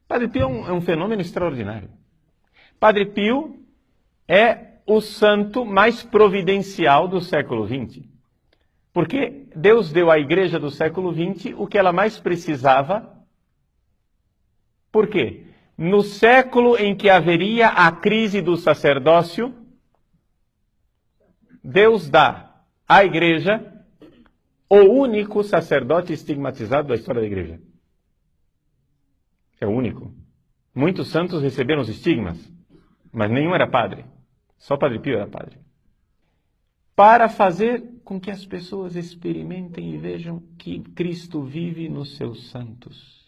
Padre Pio é um fenômeno extraordinário. Padre Pio é o santo mais providencial do século XX. Porque Deus deu à igreja do século XX o que ela mais precisava. Por quê? No século em que haveria a crise do sacerdócio, Deus dá à igreja o único sacerdote estigmatizado da história da igreja. É o único. Muitos santos receberam os estigmas, mas nenhum era padre. Só Padre Pio era padre. Para fazer com que as pessoas experimentem e vejam que Cristo vive nos seus santos.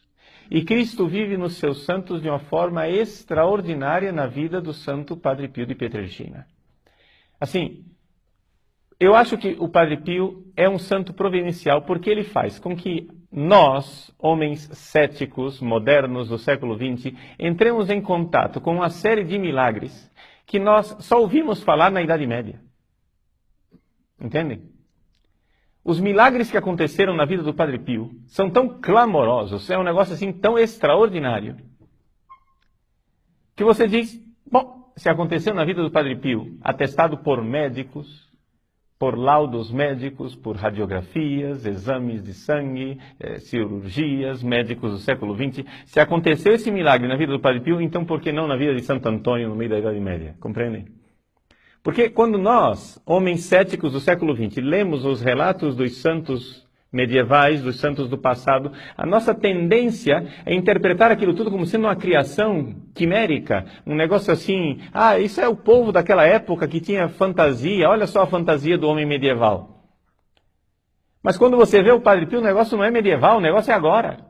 E Cristo vive nos seus santos de uma forma extraordinária na vida do santo Padre Pio de Pietrelcina. Assim, eu acho que o Padre Pio é um santo providencial porque ele faz com que nós, homens céticos, modernos do século XX, entremos em contato com uma série de milagres que nós só ouvimos falar na Idade Média. Entendem? Os milagres que aconteceram na vida do Padre Pio são tão clamorosos, é um negócio assim tão extraordinário, que você diz, bom, se aconteceu na vida do Padre Pio, atestado por médicos, por laudos médicos, por radiografias, exames de sangue, cirurgias, médicos do século XX, se aconteceu esse milagre na vida do Padre Pio, então por que não na vida de Santo Antônio no meio da Idade Média? Compreendem? Porque quando nós, homens céticos do século XX, lemos os relatos dos santos medievais, dos santos do passado, a nossa tendência é interpretar aquilo tudo como sendo uma criação quimérica, um negócio assim, isso é o povo daquela época que tinha fantasia, olha só a fantasia do homem medieval. Mas quando você vê o Padre Pio, o negócio não é medieval, o negócio é agora.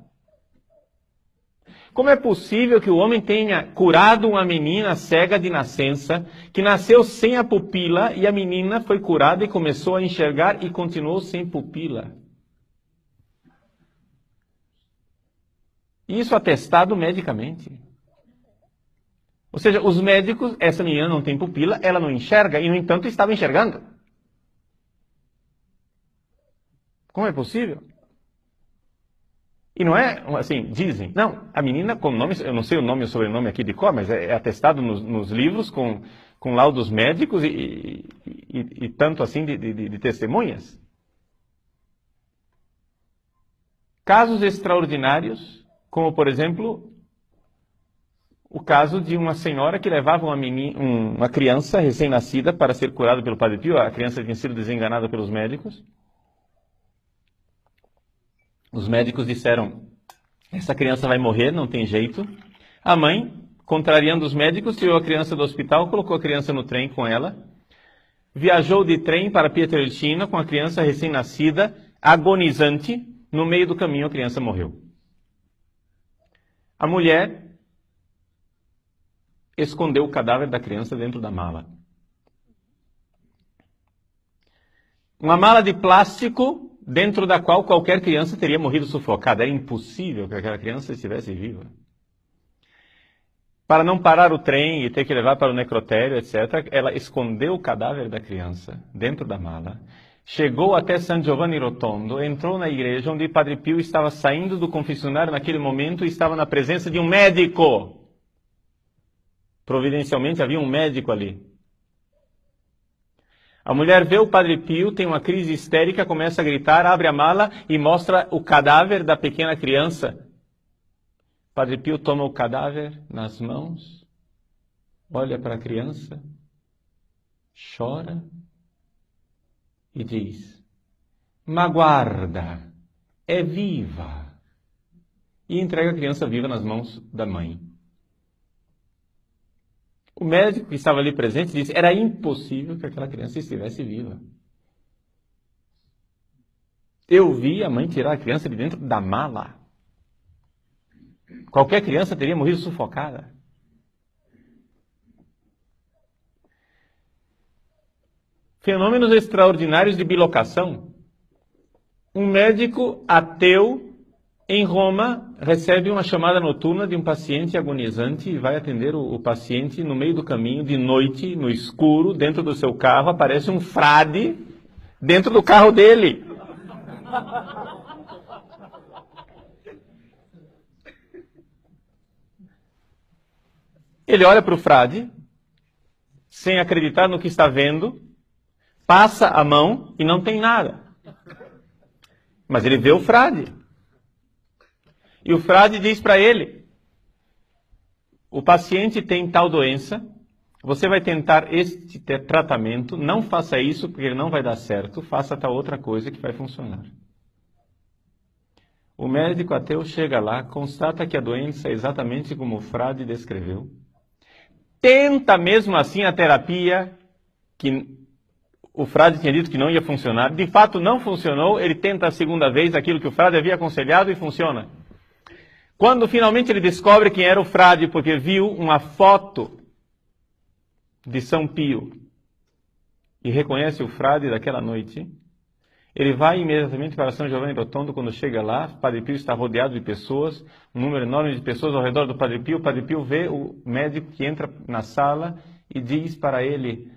Como é possível que o homem tenha curado uma menina cega de nascença, que nasceu sem a pupila, e a menina foi curada e começou a enxergar e continuou sem pupila? Isso atestado medicamente. Ou seja, os médicos, essa menina não tem pupila, ela não enxerga, e no entanto estava enxergando. Como é possível? E não é assim, dizem, não, a menina com nome, eu não sei o nome e o sobrenome aqui de cor, mas é atestado nos livros com laudos médicos e tanto assim de testemunhas. Casos extraordinários, como por exemplo, o caso de uma senhora que levava uma criança recém-nascida para ser curada pelo Padre Pio, a criança tinha sido desenganada pelos médicos. Os médicos disseram, essa criança vai morrer, não tem jeito. A mãe, contrariando os médicos, tirou a criança do hospital, colocou a criança no trem com ela, viajou de trem para Pietrelcina com a criança recém-nascida, agonizante. No meio do caminho a criança morreu. A mulher escondeu o cadáver da criança dentro da mala. Uma mala de plástico dentro da qual qualquer criança teria morrido sufocada. Era impossível que aquela criança estivesse viva. Para não parar o trem e ter que levar para o necrotério, etc., ela escondeu o cadáver da criança dentro da mala, chegou até San Giovanni Rotondo, entrou na igreja onde Padre Pio estava saindo do confessionário naquele momento e estava na presença de um médico. Providencialmente havia um médico ali. A mulher vê o Padre Pio, tem uma crise histérica, começa a gritar, abre a mala e mostra o cadáver da pequena criança. Padre Pio toma o cadáver nas mãos, olha para a criança, chora e diz, ma guarda, é viva. E entrega a criança viva nas mãos da mãe. O médico que estava ali presente disse, era impossível que aquela criança estivesse viva. Eu vi a mãe tirar a criança de dentro da mala. Qualquer criança teria morrido sufocada. Fenômenos extraordinários de bilocação. Um médico ateu em Roma recebe uma chamada noturna de um paciente agonizante e vai atender o paciente no meio do caminho, de noite, no escuro, dentro do seu carro, aparece um frade dentro do carro dele. Ele olha para o frade, sem acreditar no que está vendo, passa a mão e não tem nada. Mas ele vê o frade. E o frade diz para ele: o paciente tem tal doença, você vai tentar este tratamento, não faça isso porque ele não vai dar certo, faça tal outra coisa que vai funcionar. O médico ateu chega lá, constata que a doença é exatamente como o frade descreveu, tenta mesmo assim a terapia que o frade tinha dito que não ia funcionar, de fato não funcionou, ele tenta a segunda vez aquilo que o frade havia aconselhado e funciona. Quando finalmente ele descobre quem era o frade, porque viu uma foto de São Pio e reconhece o frade daquela noite, ele vai imediatamente para São Giovanni Rotondo. Quando chega lá, o Padre Pio está rodeado de pessoas, um número enorme de pessoas ao redor do Padre Pio. O Padre Pio vê o médico que entra na sala e diz para ele: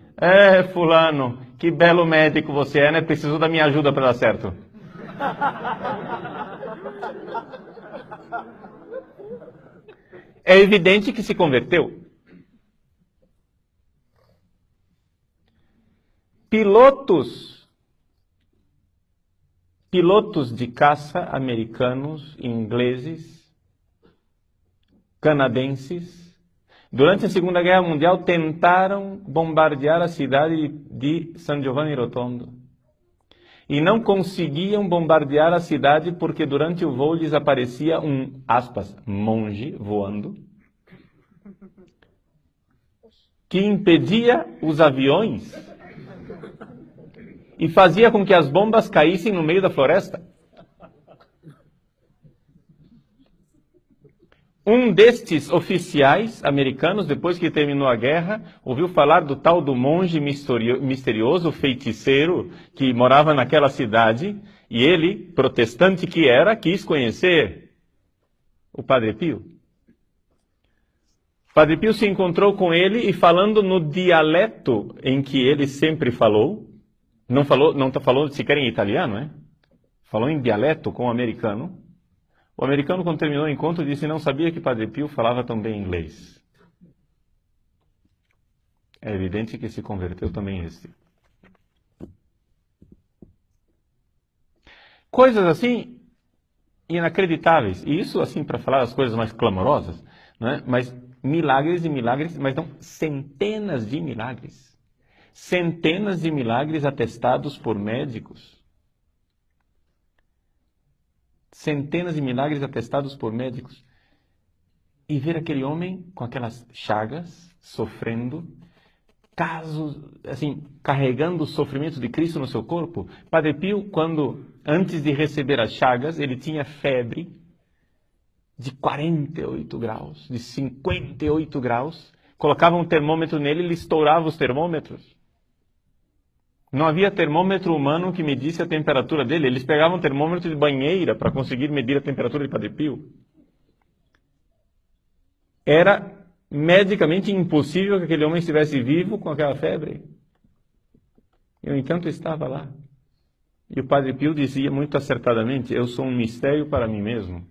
fulano, que belo médico você é, né? Precisou da minha ajuda para dar certo. É evidente que se converteu. Pilotos de caça americanos, ingleses, canadenses, durante a Segunda Guerra Mundial tentaram bombardear a cidade de San Giovanni Rotondo. E não conseguiam bombardear a cidade porque durante o voo lhes aparecia um, aspas, monge voando, que impedia os aviões e fazia com que as bombas caíssem no meio da floresta. Um destes oficiais americanos, depois que terminou a guerra, ouviu falar do tal do monge misterioso, feiticeiro, que morava naquela cidade, e ele, protestante que era, quis conhecer o Padre Pio. O Padre Pio se encontrou com ele e, falando no dialeto em que ele sempre falou, não está falando sequer em italiano, né? Falou em dialeto com o americano. O americano, quando terminou o encontro, disse que não sabia que Padre Pio falava tão bem inglês. É evidente que se converteu também este. Coisas assim inacreditáveis. E isso assim para falar as coisas mais clamorosas, né? Mas milagres e milagres, mas não centenas de milagres. Centenas de milagres atestados por médicos. Centenas de milagres atestados por médicos. E ver aquele homem com aquelas chagas, sofrendo, casos, assim, carregando o sofrimento de Cristo no seu corpo. Padre Pio, antes de receber as chagas, ele tinha febre de 48 graus, de 58 graus. Colocava um termômetro nele e ele estourava os termômetros. Não havia termômetro humano que medisse a temperatura dele. Eles pegavam termômetro de banheira para conseguir medir a temperatura de Padre Pio. Era medicamente impossível que aquele homem estivesse vivo com aquela febre. E, no entanto, estava lá. E o Padre Pio dizia muito acertadamente: eu sou um mistério para mim mesmo.